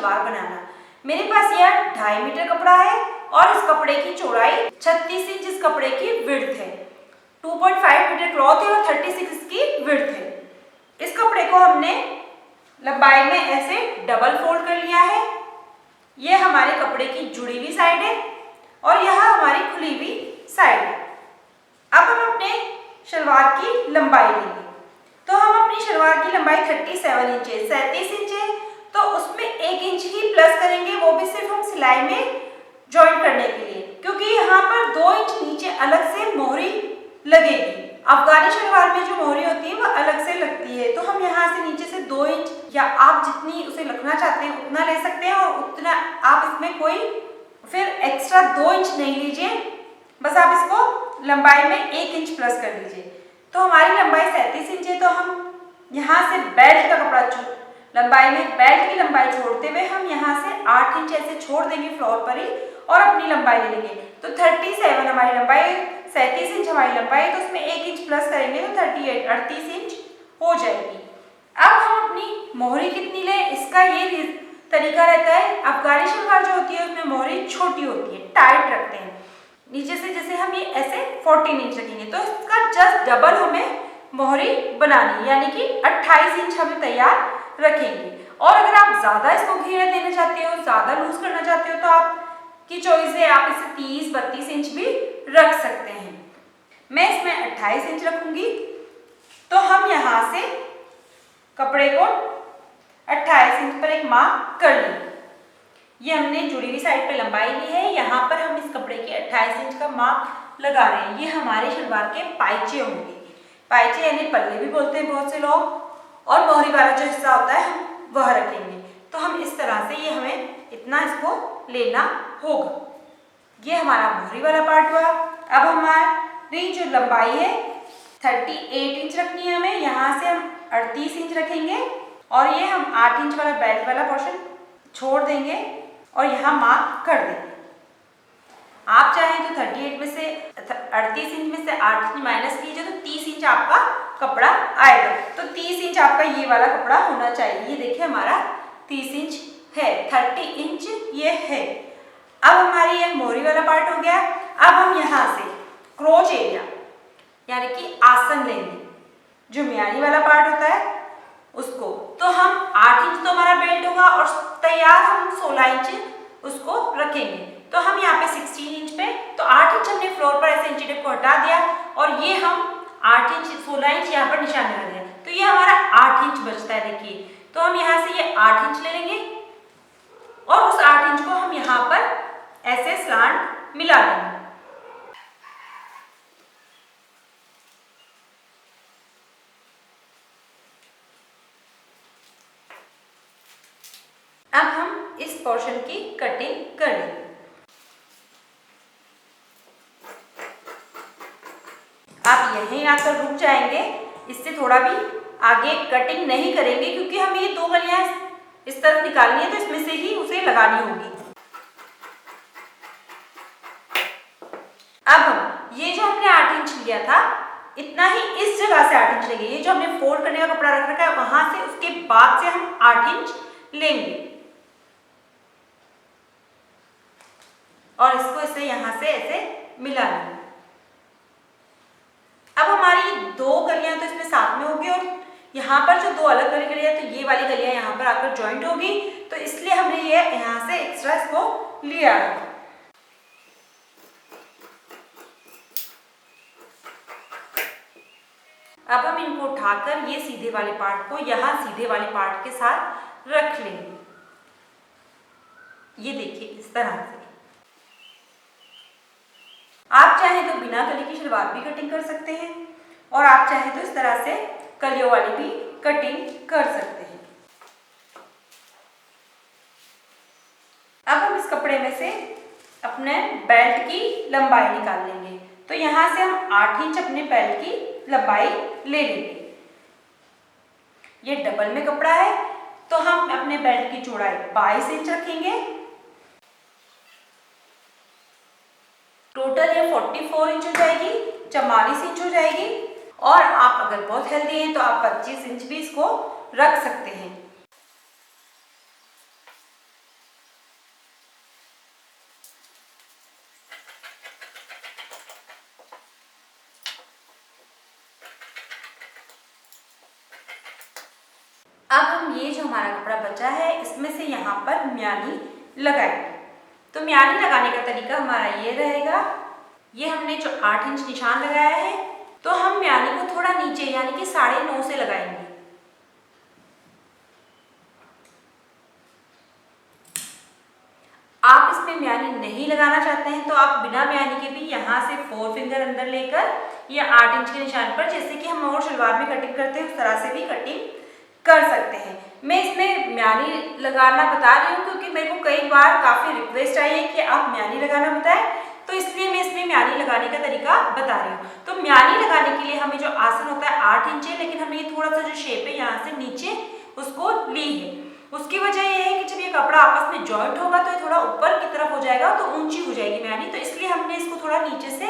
शलवार बनाना। मेरे पास यह 2.5 मीटर कपड़ा है और इस कपड़े की चौड़ाई 36 इंच इस कपड़े की विड्थ है। 2.5 मीटर क्लॉथ है और 36 की विड्थ है। इस कपड़े को हमने लंबाई में ऐसे डबल फोल्ड कर लिया है। यह हमारे कपड़े की जुड़ी हुई साइड है और यह हमारी खुली हुई साइड है। अब हम अपने शलवार की लंबाई लेंगे। तो हम अपनी शलवार की लंबाई 37 इंच है, 37 इंच है, तो उसमें 1 इंच ही प्लस करेंगे, वो भी सिर्फ हम सिलाई में जॉइन करने के लिए, क्योंकि यहाँ पर 2 इंच नीचे अलग से मोहरी लगेगी। अफगानी शलवार में जो मोहरी होती है वह अलग से लगती है, तो हम यहाँ से नीचे से 2 इंच या आप जितनी उसे रखना चाहते हैं उतना ले सकते हैं और उतना आप इसमें कोई फिर एक्स्ट्रा 2 इंच नहीं लीजिए, बस आप इसको लंबाई में 1 इंच प्लस कर लीजिए। तो हमारी लंबाई 37 इंच है, तो हम यहाँ से बेल्ट का कपड़ा लंबाई में बेल्ट की लंबाई छोड़ते हुए हम यहाँ से 8 इंच ऐसे छोड़ देंगे फ्लोर पर ही और अपनी लंबाई ले लेंगे। तो 37 हमारी लंबाई, 37 इंच हमारी लंबाई, तो उसमें 1 इंच प्लस करेंगे तो 38 इंच हो जाएगी। अब हम अपनी मोहरी कितनी लें, इसका ये तरीका रहता है। अफगानी शलवार जो होती है उसमें मोहरी छोटी होती है, टाइट रखते हैं नीचे से, जैसे हम ये ऐसे 14 इंच रखेंगे तो इसका जस्ट डबल हमें मोहरी बनानी, यानी कि 28 इंच हम तैयार रखेंगे। और अगर आप ज़्यादा इसको घेरा देना चाहते हो, ज़्यादा लूज करना चाहते हो, तो आपकी चॉइस है, आप इसे 30-32 इंच भी रख सकते हैं। मैं इसमें 28 इंच रखूंगी। तो हम यहाँ से कपड़े को 28 इंच पर एक मार्क कर लेंगे। ये हमने जुड़ी हुई साइड पे लंबाई ली है, यहाँ पर हम इस कपड़े के 28 इंच का मार्क लगा रहे हैं। ये हमारे शलवार के पाइचे होंगे, पाइचे यानी पल्ले भी बोलते हैं बहुत से लोग, और मोहरी वाला जो हिस्सा होता है हम वह रखेंगे। तो हम इस तरह से ये हमें इतना इसको लेना होगा। ये हमारा मोहरी वाला पार्ट हुआ। अब हमारी जो लंबाई है 38 इंच रखनी है हमें, यहाँ से हम 38 इंच रखेंगे और ये हम 8 इंच वाला बेल्ट वाला पोर्शन छोड़ देंगे और यहाँ मार्क कर देंगे। आप चाहें तो 38 में से 38 इंच में से 8 इंच माइनस कीजिए तो 30 इंच आपका कपड़ा आएगा। तो 30 इंच आपका ये वाला कपड़ा होना चाहिए। ये देखिए हमारा 30 इंच है, 30 इंच ये है। अब हमारी ये मोहरी वाला पार्ट हो गया। अब हम यहाँ से क्रोच एरिया यानी कि आसन लेंगे, जो म्यानी वाला पार्ट होता है उसको। तो हम 8 इंच तो हमारा बेल्ट होगा और तैयार हम 16 इंच उसको रखेंगे। तो हम यहाँ पे 16 इंच पे, तो 8 इंच हमने फ्लोर पर ऐसे इंची टेप को हटा दिया और ये हम 8 इंच 16 इंच यहाँ पर निशान लगा दिया, तो ये हमारा 8 इंच बचता है। देखिए, तो हम यहाँ से ये 8 इंच ले लेंगे और उस 8 इंच को हम यहाँ पर ऐसे स्लांट मिला लेंगे। अब हम इस पोर्शन की कटिंग कर लेंगे। आप यहीं आकर रुक जाएंगे, इससे थोड़ा भी आगे कटिंग नहीं करेंगे, क्योंकि हमें ये 2 कलियां इस तरफ निकालनी है, तो इसमें से ही उसे लगानी होगी। अब हम ये जो हमने 8 इंच लिया था, इतना ही इस जगह से 8 इंच लेंगे। ये जो हमने फोल्ड करने का कपड़ा रख रखा है वहां से, उसके बाद से हम 8 इंच लेंगे और इसको इसे यहाँ से ऐसे मिला लेंगे। अब हमारी 2 कलियां तो इसमें साथ में होगी और यहाँ पर जो 2 अलग कलियां, तो ये वाली कलियां यहाँ पर आकर जॉइंट होगी, तो इसलिए हमने ये यहाँ से एक्स्ट्रा इसको लिया है। अब हम इनको उठाकर ये सीधे वाले पार्ट को यहाँ सीधे वाले पार्ट के साथ रख लेंगे। ये देखिए इस तरह से। आप चाहें तो बिना कली की शलवार भी कटिंग कर सकते हैं और आप चाहें तो इस तरह से कलियों वाली भी कटिंग कर सकते हैं। अब हम इस कपड़े में से अपने बेल्ट की लंबाई निकाल लेंगे। तो यहाँ से हम 8 इंच अपने बेल्ट की लंबाई ले लेंगे। ये डबल में कपड़ा है, तो हम अपने बेल्ट की चौड़ाई 22 इंच रखेंगे। टोटल ये 44 इंच हो जाएगी, 44 इंच हो जाएगी। और आप अगर बहुत हेल्दी हैं तो आप 25 इंच भी इसको रख सकते हैं। अब हम ये जो हमारा कपड़ा बचा है इसमें से यहाँ पर म्यानी लगाएंगे। तो म्यानी लगाने का तरीका हमारा ये रहेगा, ये हमने जो 8 इंच निशान लगाया है तो हम म्यानी को थोड़ा नीचे यानी कि 9.5 से लगाएंगे। आप इसमें म्यानी नहीं लगाना चाहते हैं तो आप बिना म्यानी के भी यहाँ से 4 फिंगर अंदर लेकर या 8 इंच के निशान पर, जैसे कि हम और सलवार में कटिंग करते हैं उस तरह से भी कटिंग कर सकते हैं। मैं इसमें म्यानी लगाना बता रही हूँ क्योंकि मेरे को कई बार काफ़ी रिक्वेस्ट आई है कि आप म्यानी लगाना बताएं, तो इसलिए मैं इसमें म्यानी लगाने का तरीका बता रही हूँ। तो म्यानी लगाने के लिए हमें जो आसन होता है 8 इंच है, लेकिन हमने ये थोड़ा सा जो शेप है यहाँ से नीचे उसको ली है। उसकी वजह यह है कि जब ये कपड़ा आपस में जॉइंट होगा तो ये थोड़ा ऊपर की तरफ हो जाएगा तो ऊंची हो जाएगी म्यानी, तो इसलिए हमने इसको थोड़ा नीचे से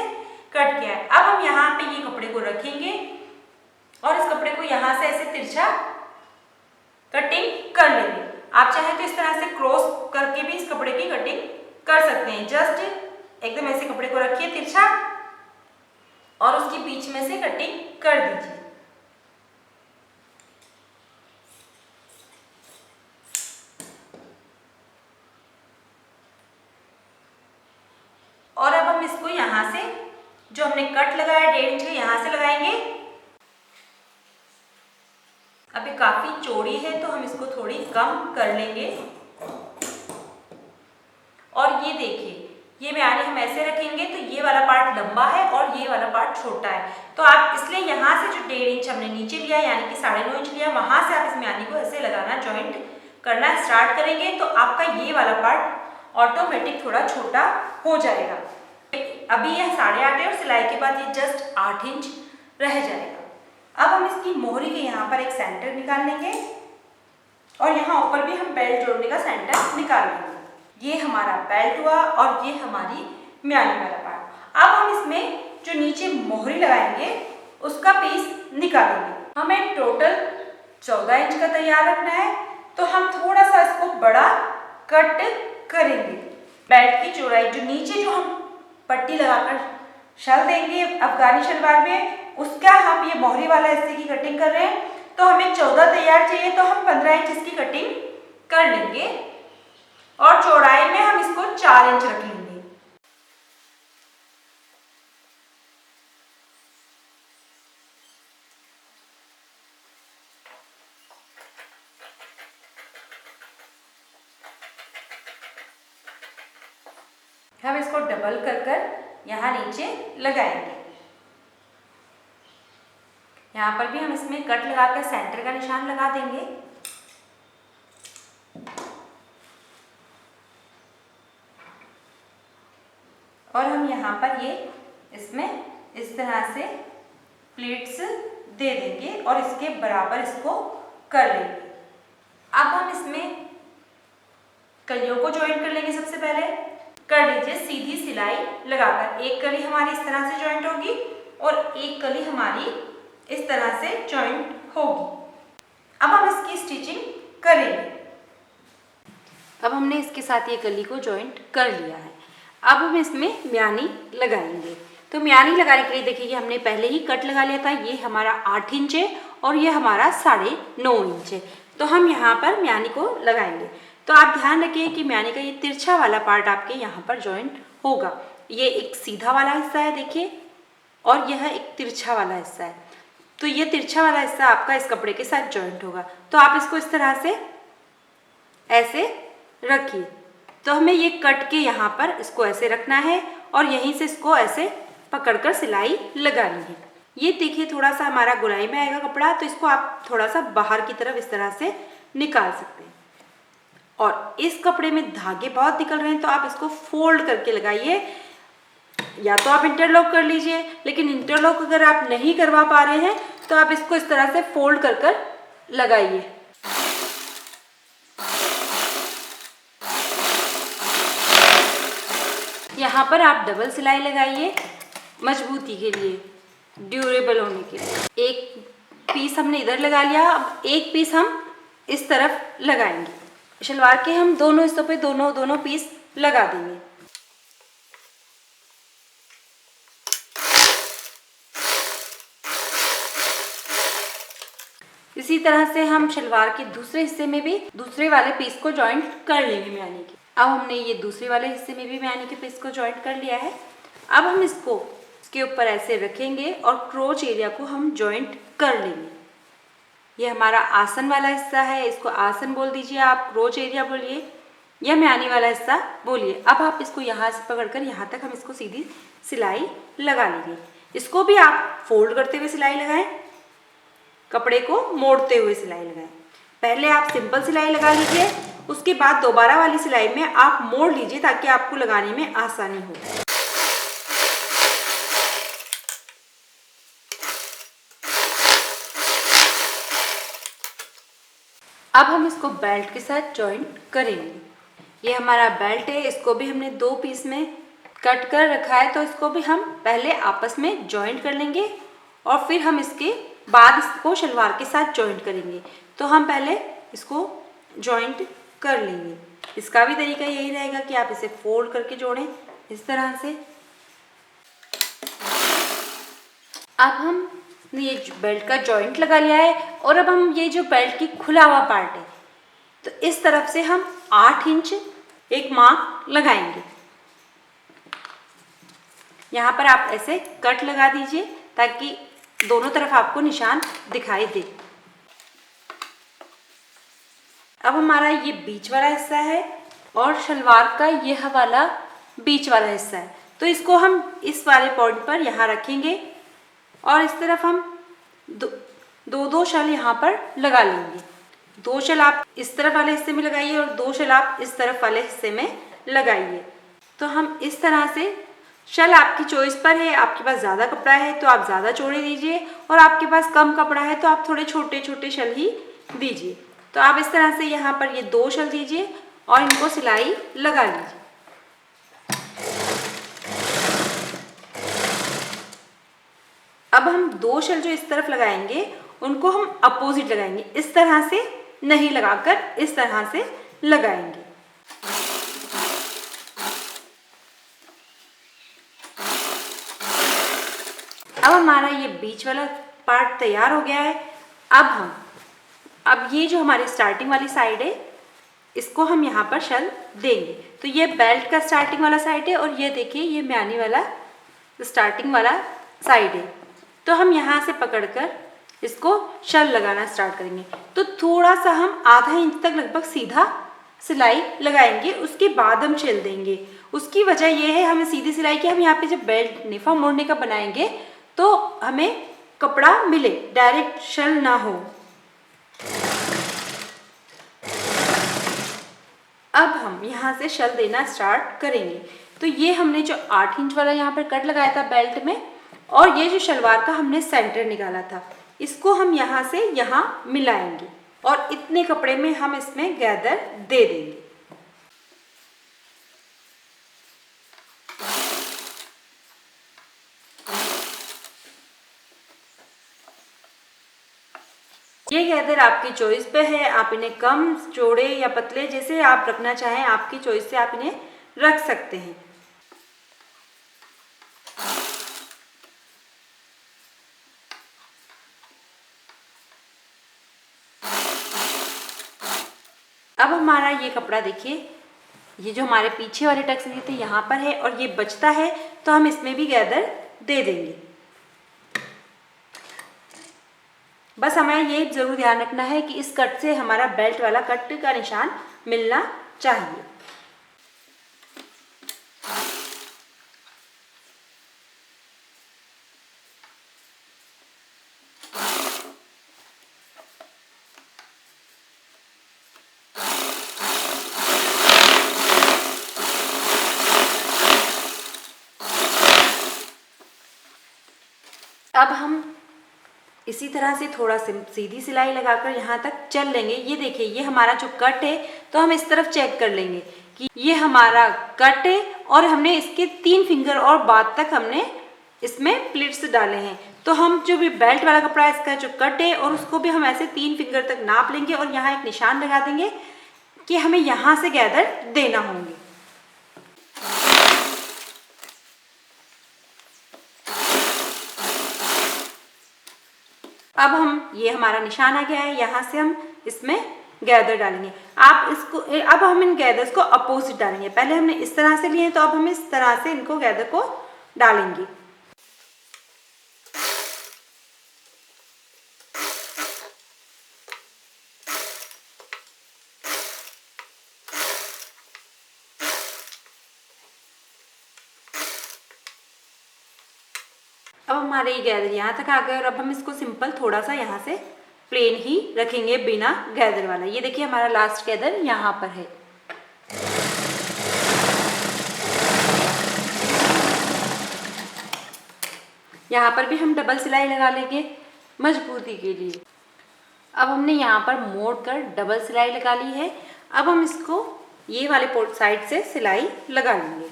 कट किया है। अब हम यहाँ पे ये कपड़े को रखेंगे और इस कपड़े को यहाँ से ऐसे तिरछा कटिंग कर लेंगे। आप चाहे तो इस तरह से क्रॉस करके भी इस कपड़े की कटिंग कर सकते हैं। जस्ट एकदम ऐसे कपड़े को रखिए तिरछा और उसके बीच में से कटिंग कर दीजिए। और अब हम इसको यहाँ से जो हमने कट लगाया 1.5 इंच का यहाँ से लगाएंगे। अब ये काफी चौड़ी है तो हम इसको थोड़ी कम कर लेंगे। और ये देखिए ये म्यानी हम ऐसे रखेंगे तो ये वाला पार्ट लंबा है और ये वाला पार्ट छोटा है, तो आप इसलिए यहाँ से जो 1.5 इंच हमने नीचे लिया यानी कि 9.5 इंच लिया, वहां से आप इस म्यानी को ऐसे लगाना जॉइंट करना स्टार्ट करेंगे तो आपका ये वाला पार्ट ऑटोमेटिक थोड़ा छोटा हो जाएगा। अभी यह 8.5 है और सिलाई के बाद ये जस्ट 8 इंच रह जाएगा। अब हम इसकी मोहरी के यहाँ पर एक सेंटर निकाल लेंगे और यहाँ ऊपर भी हम बेल्ट जोड़ने का सेंटर निकाल लेंगे। ये हमारा बेल्ट हुआ और ये हमारी म्यानी वाला पार्ट। अब हम इसमें जो नीचे मोहरी लगाएंगे उसका पीस निकालेंगे। हमें टोटल 14 इंच का तैयार रखना है तो हम थोड़ा सा इसको बड़ा कट करेंगे। बेल्ट की चौड़ाई जो नीचे जो हम पट्टी लगाकर शल देंगे अफगानी शलवार में, उसका हम ये मोहरी वाला हिस्से की कटिंग कर रहे हैं तो हमें 14 तैयार चाहिए तो हम 15 इंच इसकी कटिंग कर लेंगे और चौड़ाई में हम इसको 4 इंच रख लेंगे। हम इसको डबल कर यहाँ नीचे लगाएंगे। यहाँ पर भी हम इसमें कट लगाकर सेंटर का निशान लगा देंगे। और हम यहाँ पर ये इसमें इस तरह से प्लीट्स दे देंगे और इसके बराबर इसको कर लेंगे। अब हम इसमें कलियों को ज्वाइन कर लेंगे। सबसे पहले कर लीजिए सीधी सिलाई लगाकर, एक कली हमारी इस तरह से ज्वाइंट होगी और एक कली हमारी इस तरह से ज्वाइंट होगी। अब हम इसकी स्टिचिंग करेंगे। अब हमने इसके साथ ये कली को ज्वाइंट कर लिया है। अब हम इसमें म्यानी लगाएंगे। तो म्यानी लगाने के लिए देखिए हमने पहले ही कट लगा लिया था। ये हमारा 8 इंच है और ये हमारा 9.5 इंच है। तो हम यहाँ पर म्यानी को लगाएंगे। तो आप ध्यान रखिए कि म्यानी का ये तिरछा वाला पार्ट आपके यहाँ पर ज्वाइंट होगा। ये एक सीधा वाला हिस्सा है देखिए और यह एक तिरछा वाला हिस्सा है। तो ये तिरछा वाला हिस्सा आपका इस कपड़े के साथ ज्वाइंट होगा। तो आप इसको इस तरह से ऐसे रखिए। तो हमें ये कट के यहाँ पर इसको ऐसे रखना है और यहीं से इसको ऐसे पकड़कर सिलाई लगानी है। ये देखिए थोड़ा सा हमारा गुलाई में आएगा कपड़ा, तो इसको आप थोड़ा सा बाहर की तरफ इस तरह से निकाल सकते हैं। और इस कपड़े में धागे बहुत निकल रहे हैं तो आप इसको फोल्ड करके लगाइए, या तो आप इंटरलॉक कर लीजिए, लेकिन इंटरलॉक अगर आप नहीं करवा पा रहे हैं तो आप इसको इस तरह से फोल्ड कर लगाइए। यहाँ पर आप डबल सिलाई लगाइए मजबूती के लिए, ड्यूरेबल होने के लिए। एक पीस हमने इधर लगा लिया, अब एक पीस हम इस तरफ लगाएंगे। शलवार के हम दोनों हिस्सों पे दोनों पीस लगा देंगे। इसी तरह से हम शलवार के दूसरे हिस्से में भी दूसरे वाले पीस को जॉइंट कर लेंगे म्यानी के। अब हमने ये दूसरे वाले हिस्से में भी म्यानी के पीस को जॉइंट कर लिया है। अब हम इसको इसके ऊपर ऐसे रखेंगे और क्रोच एरिया को हम जॉइंट कर लेंगे। ये हमारा आसन वाला हिस्सा है, इसको आसन बोल दीजिए आप, क्रोच एरिया बोलिए या म्यानी वाला हिस्सा बोलिए। अब आप इसको यहाँ से पकड़कर यहाँ तक हम इसको सीधी सिलाई लगा लेंगे। इसको भी आप फोल्ड करते हुए सिलाई लगाएं, कपड़े को मोड़ते हुए सिलाई लगाएं। पहले आप सिंपल सिलाई लगा लीजिए, उसके बाद दोबारा वाली सिलाई में आप मोड़ लीजिए ताकि आपको लगाने में आसानी हो। अब हम इसको बेल्ट के साथ जॉइंट करेंगे। ये हमारा बेल्ट है, इसको भी हमने 2 पीस में कट कर रखा है, तो इसको भी हम पहले आपस में जॉइंट कर लेंगे और फिर हम इसके बाद इसको शलवार के साथ जॉइंट करेंगे। तो हम पहले इसको जॉइंट कर लेंगे। इसका भी तरीका यही रहेगा कि आप इसे फोल्ड करके जोड़ें इस तरह से। अब हम ये बेल्ट का जॉइंट लगा लिया है और अब हम ये जो बेल्ट की खुला हुआ पार्ट है, तो इस तरफ से हम 8 इंच एक मार्क लगाएंगे। यहाँ पर आप ऐसे कट लगा दीजिए ताकि दोनों तरफ आपको निशान दिखाई दे। अब हमारा ये बीच वाला हिस्सा है और शलवार का यह वाला बीच वाला हिस्सा है, तो इसको हम इस वाले पॉइंट पर यहाँ रखेंगे और इस तरफ हम दो शल यहाँ पर लगा लेंगे। 2 शल आप इस तरफ वाले हिस्से में लगाइए और 2 शल आप इस तरफ वाले हिस्से में लगाइए। तो हम इस तरह से, शल आपकी चॉइस पर है, आपके पास ज़्यादा कपड़ा है तो आप ज़्यादा चौड़े दीजिए और आपके पास कम कपड़ा है तो आप थोड़े छोटे छोटे शल ही दीजिए। तो आप इस तरह से यहाँ पर ये 2 शल दीजिए और इनको सिलाई लगा लीजिए। अब हम 2 शल जो इस तरफ लगाएंगे उनको हम अपोजिट लगाएंगे, इस तरह से नहीं लगाकर इस तरह से लगाएंगे। अब हमारा ये बीच वाला पार्ट तैयार हो गया है। अब ये जो हमारी स्टार्टिंग वाली साइड है, इसको हम यहाँ पर शल देंगे। तो ये बेल्ट का स्टार्टिंग वाला साइड है और ये देखिए ये म्यानी वाला स्टार्टिंग वाला साइड है। तो हम यहाँ से पकड़कर इसको शल लगाना स्टार्ट करेंगे। तो थोड़ा सा हम आधा इंच तक लगभग सीधा सिलाई लगाएंगे, उसके बाद हम शल देंगे। उसकी वजह यह है हमें सीधी सिलाई की, हम यहाँ पे जब बेल्ट नेफा मोड़ने का बनाएंगे तो हमें कपड़ा मिले, डायरेक्ट शल ना हो। अब हम यहाँ से शल देना स्टार्ट करेंगे। तो ये हमने जो 8 इंच वाला यहाँ पर कट लगाया था बेल्ट में और ये जो शलवार का हमने सेंटर निकाला था, इसको हम यहाँ से यहाँ मिलाएंगे और इतने कपड़े में हम इसमें गैदर दे देंगे। ये गैदर आपकी चॉइस पे है, आप इन्हें कम चौड़े या पतले जैसे आप रखना चाहें आपकी चॉइस से आप इन्हें रख सकते हैं। अब हमारा ये कपड़ा देखिए, ये जो हमारे पीछे वाले टक्स दिए थे यहाँ पर है और ये बचता है तो हम इसमें भी गैदर दे देंगे। बस हमें ये जरूर ध्यान रखना है कि इस कट से हमारा बेल्ट वाला कट का निशान मिलना चाहिए। अब हम इसी तरह से थोड़ा सीधी सिलाई लगाकर यहाँ तक चल लेंगे। ये देखिए ये हमारा जो कट है, तो हम इस तरफ चेक कर लेंगे कि ये हमारा कट है और हमने इसके 3 फिंगर और बाद तक हमने इसमें प्लिट्स डाले हैं। तो हम जो भी बेल्ट वाला कपड़ा है इसका जो कट है और उसको भी हम ऐसे 3 फिंगर तक नाप लेंगे और यहाँ एक निशान लगा देंगे कि हमें यहाँ से गैदर देना होंगे। अब हम ये हमारा निशान आ गया है, यहाँ से हम इसमें गैदर डालेंगे। आप इसको अब हम इन गैदर्स को अपोजिट डालेंगे। पहले हमने इस तरह से लिए तो अब हम इस तरह से इनको गैदर को डालेंगे। अब हमारे ये गैदर यहाँ तक आ गए और अब हम इसको सिंपल थोड़ा सा यहाँ से प्लेन ही रखेंगे बिना गैदर वाला। ये देखिए हमारा लास्ट गैदर यहाँ पर है। यहाँ पर भी हम डबल सिलाई लगा लेंगे मजबूती के लिए। अब हमने यहाँ पर मोड़ कर डबल सिलाई लगा ली है। अब हम इसको ये वाले साइड से सिलाई लगा लेंगे।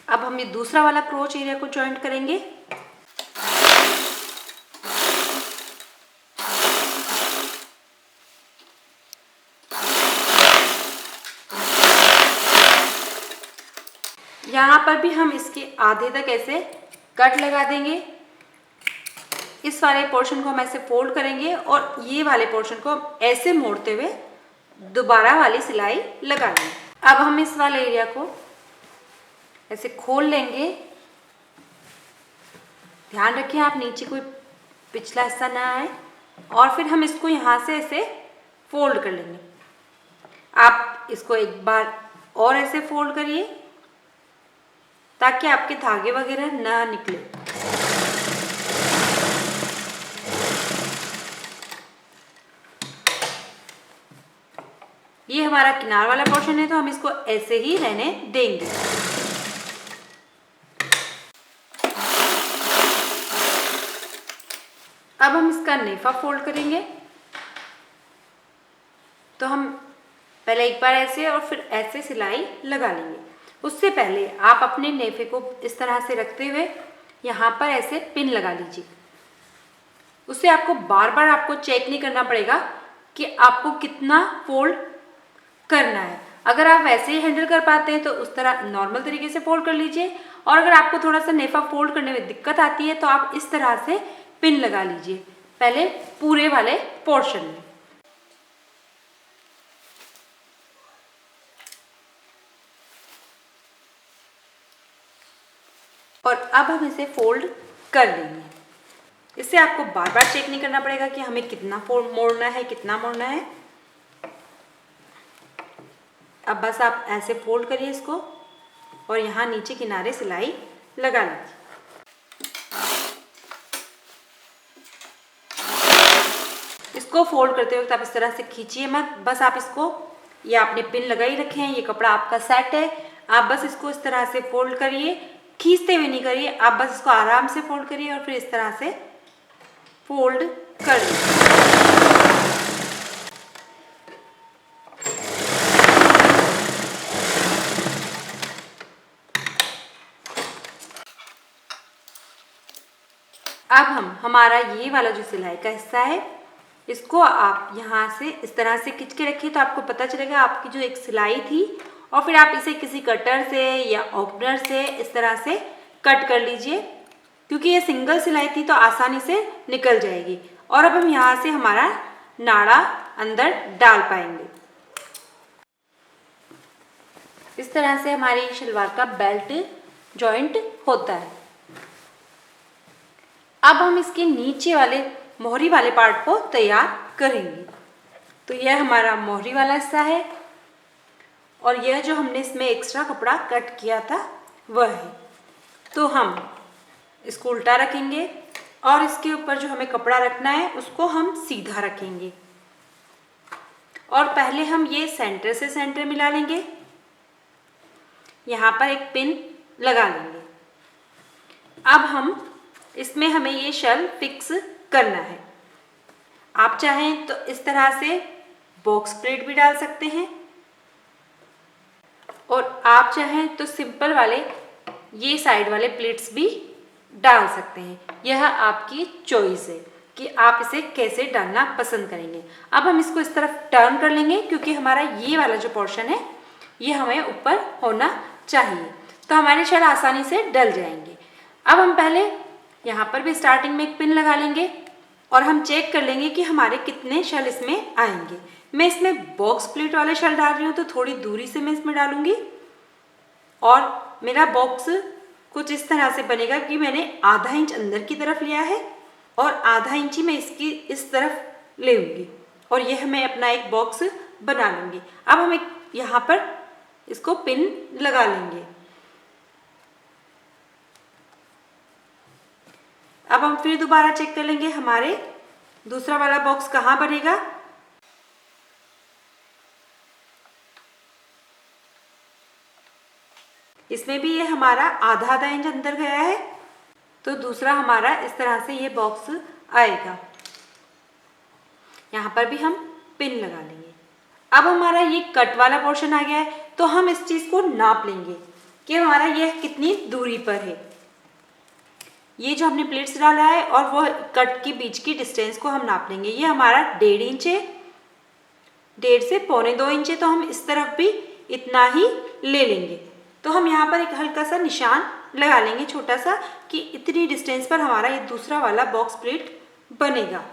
अब हम ये दूसरा वाला क्रोच एरिया को जॉइंट करेंगे। यहाँ पर भी हम इसके आधे तक ऐसे कट लगा देंगे। इस वाले पोर्शन को हम ऐसे फोल्ड करेंगे और ये वाले पोर्शन को हम ऐसे मोड़ते हुए दोबारा वाली सिलाई लगा लेंगे। अब हम इस वाले एरिया को ऐसे खोल लेंगे। ध्यान रखिए आप नीचे कोई पिछला हिस्सा ना आए। और फिर हम इसको यहाँ से ऐसे फोल्ड कर लेंगे। आप इसको एक बार और ऐसे फोल्ड करिए ताकि आपके धागे वगैरह ना निकले। ये हमारा किनार वाला पोर्शन है तो हम इसको ऐसे ही रहने देंगे। अब हम इसका नेफा फोल्ड करेंगे। तो हम पहले एक बार ऐसे और फिर ऐसे सिलाई लगा लेंगे। उससे पहले आप अपने नेफे को इस तरह से रखते हुए यहाँ पर ऐसे पिन लगा लीजिए। उससे आपको बार बार आपको चेक नहीं करना पड़ेगा कि आपको कितना फोल्ड करना है। अगर आप वैसे ही हैंडल कर पाते हैं तो उस तरह नॉर्मल तरीके से फोल्ड कर लीजिए। और अगर आपको थोड़ा सा नेफा फोल्ड करने में दिक्कत आती है तो आप इस तरह से पिन लगा लीजिए पहले पूरे वाले पोर्शन में। और अब हम इसे फोल्ड कर लेंगे। इससे आपको बार बार चेक नहीं करना पड़ेगा कि हमें कितना मोड़ना है, कितना मोड़ना है। अब बस आप ऐसे फोल्ड करिए इसको और यहाँ नीचे किनारे सिलाई लगा लीजिए। इसको फोल्ड करते वक्त आप इस तरह से खींचिए मत। बस आप इसको, ये आपने पिन लगाई रखे हैं, ये कपड़ा आपका सेट है। आप बस इसको इस तरह से फोल्ड करिए, खींचते हुए नहीं करिए। आप बस इसको आराम से फोल्ड करिए और फिर इस तरह से फोल्ड कर लीजिए। अब हमारा ये वाला जो सिलाई का हिस्सा है इसको आप यहाँ से इस तरह से खींच के रखिए तो आपको पता चलेगा आपकी जो एक सिलाई थी। और फिर आप इसे किसी कटर से या ओपनर से इस तरह से कट कर लीजिए, क्योंकि ये सिंगल सिलाई थी तो आसानी से निकल जाएगी। और अब हम यहाँ से हमारा नाड़ा अंदर डाल पाएंगे। इस तरह से हमारी शलवार का बेल्ट जॉइंट होता है। अब हम इसके नीचे वाले मोहरी वाले पार्ट को तैयार करेंगे। तो यह हमारा मोहरी वाला हिस्सा है और यह जो हमने इसमें एक्स्ट्रा कपड़ा कट किया था वह है। तो हम इसको उल्टा रखेंगे और इसके ऊपर जो हमें कपड़ा रखना है उसको हम सीधा रखेंगे। और पहले हम ये सेंटर से सेंटर मिला लेंगे। यहाँ पर एक पिन लगा लेंगे। अब हम इसमें हमें ये शल फिक्स करना है। आप चाहें तो इस तरह से बॉक्स प्लेट भी डाल सकते हैं और आप चाहें तो सिंपल वाले ये साइड वाले प्लेट्स भी डाल सकते हैं। यह आपकी चॉइस है कि आप इसे कैसे डालना पसंद करेंगे। अब हम इसको इस तरफ टर्न कर लेंगे क्योंकि हमारा ये वाला जो पोर्शन है ये हमें ऊपर होना चाहिए, तो हमारे शल आसानी से डल जाएंगे। अब हम पहले यहाँ पर भी स्टार्टिंग में एक पिन लगा लेंगे और हम चेक कर लेंगे कि हमारे कितने शल इसमें आएंगे। मैं इसमें बॉक्स प्लीट वाले शल डाल रही हूँ तो थोड़ी दूरी से मैं इसमें डालूंगी और मेरा बॉक्स कुछ इस तरह से बनेगा कि मैंने आधा इंच अंदर की तरफ लिया है और आधा इंच ही मैं इसकी इस तरफ लेंगी और यह मैं अपना एक बॉक्स बना लूँगी। अब हम एक यहाँ पर इसको पिन लगा लेंगे। अब हम फिर दोबारा चेक कर लेंगे हमारे दूसरा वाला बॉक्स कहाँ बनेगा। इसमें भी ये हमारा आधा आधा इंच अंदर गया है तो दूसरा हमारा इस तरह से ये बॉक्स आएगा। यहाँ पर भी हम पिन लगा लेंगे। अब हमारा ये कट वाला पोर्शन आ गया है तो हम इस चीज़ को नाप लेंगे कि हमारा यह कितनी दूरी पर है। ये जो हमने प्लेट्स डाला है और वो कट के बीच की डिस्टेंस को हम नाप लेंगे। ये हमारा 1.5 इंच है, 1.5 से 1.25 इंच है तो हम इस तरफ भी इतना ही ले लेंगे। तो हम यहाँ पर एक हल्का सा निशान लगा लेंगे छोटा सा कि इतनी डिस्टेंस पर हमारा ये दूसरा वाला बॉक्स प्लेट बनेगा।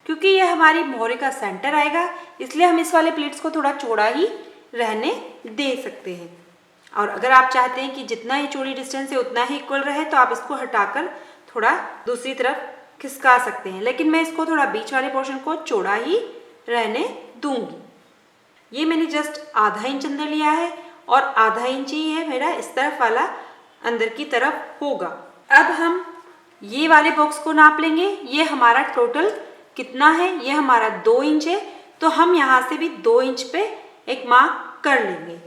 क्योंकि ये हमारी मोहरे का सेंटर आएगा इसलिए हम इस वाले प्लेट्स को थोड़ा चौड़ा ही रहने दे सकते हैं। और अगर आप चाहते हैं कि जितना ही चौड़ी डिस्टेंस है उतना ही इक्वल रहे तो आप इसको हटाकर थोड़ा दूसरी तरफ खिसका सकते हैं, लेकिन मैं इसको थोड़ा बीच वाले पोर्शन को चौड़ा ही रहने दूंगी। ये मैंने जस्ट आधा इंच अंदर लिया है और आधा इंच ही है मेरा इस तरफ वाला अंदर की तरफ होगा। अब हम ये वाले बॉक्स को नाप लेंगे। ये हमारा टोटल कितना है, ये हमारा 2 इंच है तो हम यहाँ से भी 2 इंच पे एक मार्क कर लेंगे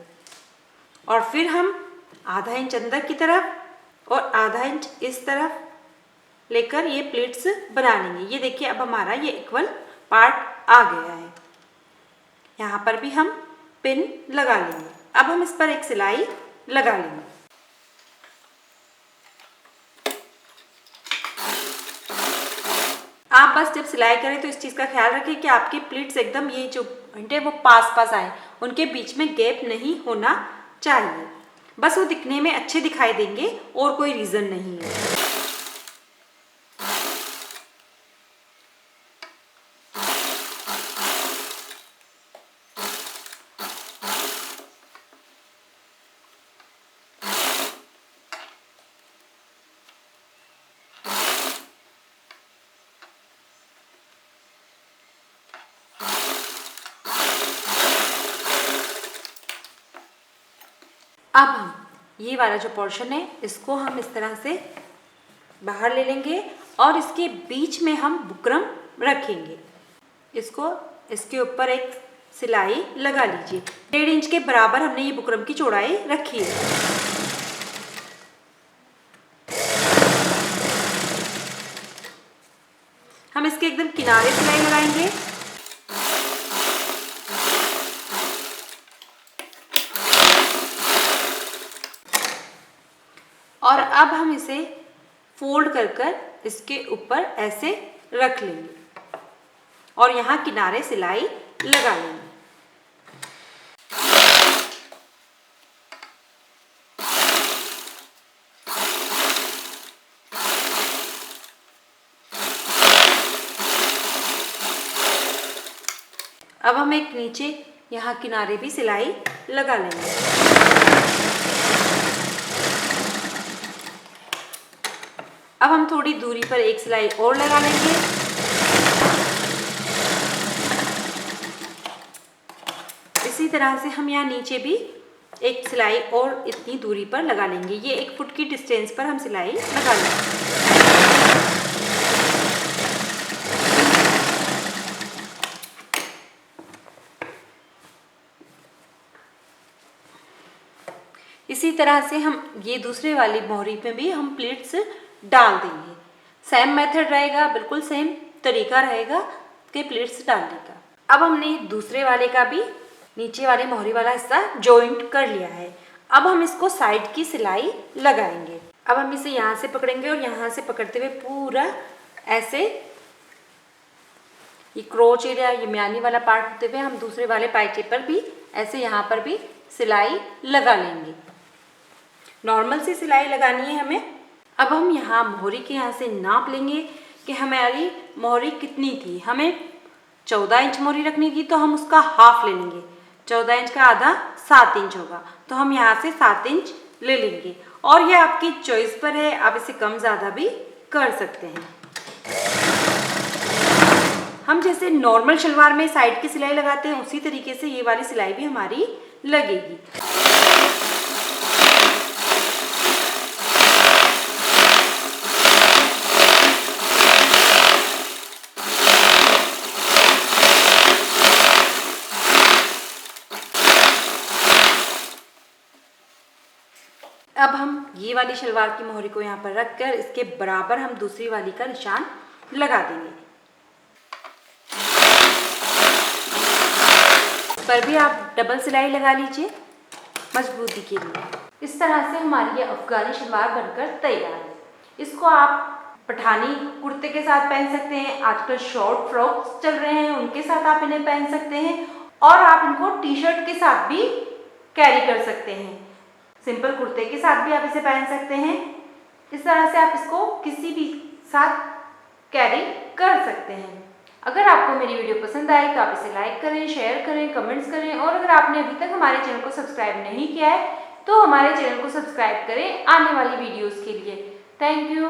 और फिर हम आधा इंच अंदर की तरफ और आधा इंच इस तरफ लेकर ये प्लेट्स बना लेंगे। ये देखिए अब हमारा ये इक्वल पार्ट आ गया है। यहाँ पर भी हम पिन लगा लेंगे। अब हम इस पर एक सिलाई लगा लेंगे। आप बस जब सिलाई करें तो इस चीज़ का ख्याल रखें कि आपकी प्लीट्स एकदम ये जो घंटे वो पास पास आए, उनके बीच में गैप नहीं होना चाहिए। बस वो दिखने में अच्छे दिखाई देंगे और कोई रीज़न नहीं है। अब हम ये वाला जो पोर्शन है इसको हम इस तरह से बाहर ले लेंगे और इसके बीच में हम बुकरम रखेंगे। इसको इसके ऊपर एक सिलाई लगा लीजिए। 1.5 इंच के बराबर हमने ये बुकरम की चौड़ाई रखी है। हम इसके एकदम किनारे सिलाई लगाएंगे। और अब हम इसे फोल्ड कर कर इसके ऊपर ऐसे रख लेंगे और यहाँ किनारे सिलाई लगा लेंगे। अब हम एक नीचे यहाँ किनारे भी सिलाई लगा लेंगे। अब हम थोड़ी दूरी पर एक सिलाई और लगा लेंगे। इसी तरह से हम यहाँ नीचे भी एक सिलाई और इतनी दूरी पर लगा लेंगे। ये 1 फुट की डिस्टेंस पर हम सिलाई लगा लेंगे। इसी तरह से हम ये दूसरे वाली मोहरी पे भी हम प्लेट्स डाल देंगे। सेम मेथड रहेगा, बिल्कुल सेम तरीका रहेगा कि प्लेट्स डालने का। अब हमने दूसरे वाले का भी नीचे वाले मोहरी वाला हिस्सा जॉइंट कर लिया है। अब हम इसको साइड की सिलाई लगाएंगे। अब हम इसे यहाँ से पकड़ेंगे और यहाँ से पकड़ते हुए पूरा ऐसे ये क्रोच एरिया, ये म्यानी वाला पार्ट होते हुए हम दूसरे वाले पाइचे पर भी ऐसे यहाँ पर भी सिलाई लगा लेंगे। नॉर्मल सी सिलाई लगानी है हमें। अब हम यहाँ मोहरी के यहाँ से नाप लेंगे कि हमारी मोहरी कितनी थी। हमें 14 इंच मोहरी रखनी थी तो हम उसका हाफ ले लेंगे। 14 इंच का आधा 7 इंच होगा, तो हम यहाँ से 7 इंच ले लेंगे। और ये आपकी चॉइस पर है, आप इसे कम ज़्यादा भी कर सकते हैं। हम जैसे नॉर्मल शलवार में साइड की सिलाई लगाते हैं उसी तरीके से ये वाली सिलाई भी हमारी लगेगी। अब हम ये वाली शलवार की मोहरी को यहाँ पर रखकर इसके बराबर हम दूसरी वाली का निशान लगा देंगे। इस पर भी आप डबल सिलाई लगा लीजिए मजबूती के लिए। इस तरह से हमारी ये अफगानी शलवार बनकर तैयार है। इसको आप पठानी कुर्ते के साथ पहन सकते हैं, आजकल शॉर्ट फ्रॉक्स चल रहे हैं उनके साथ आप इन्हें पहन सकते हैं, और आप इनको टी शर्ट के साथ भी कैरी कर सकते हैं। सिंपल कुर्ते के साथ भी आप इसे पहन सकते हैं। इस तरह से आप इसको किसी भी साथ कैरी कर सकते हैं। अगर आपको मेरी वीडियो पसंद आए तो आप इसे लाइक करें, शेयर करें, कमेंट्स करें, और अगर आपने अभी तक हमारे चैनल को सब्सक्राइब नहीं किया है तो हमारे चैनल को सब्सक्राइब करें आने वाली वीडियोस के लिए। Thank you.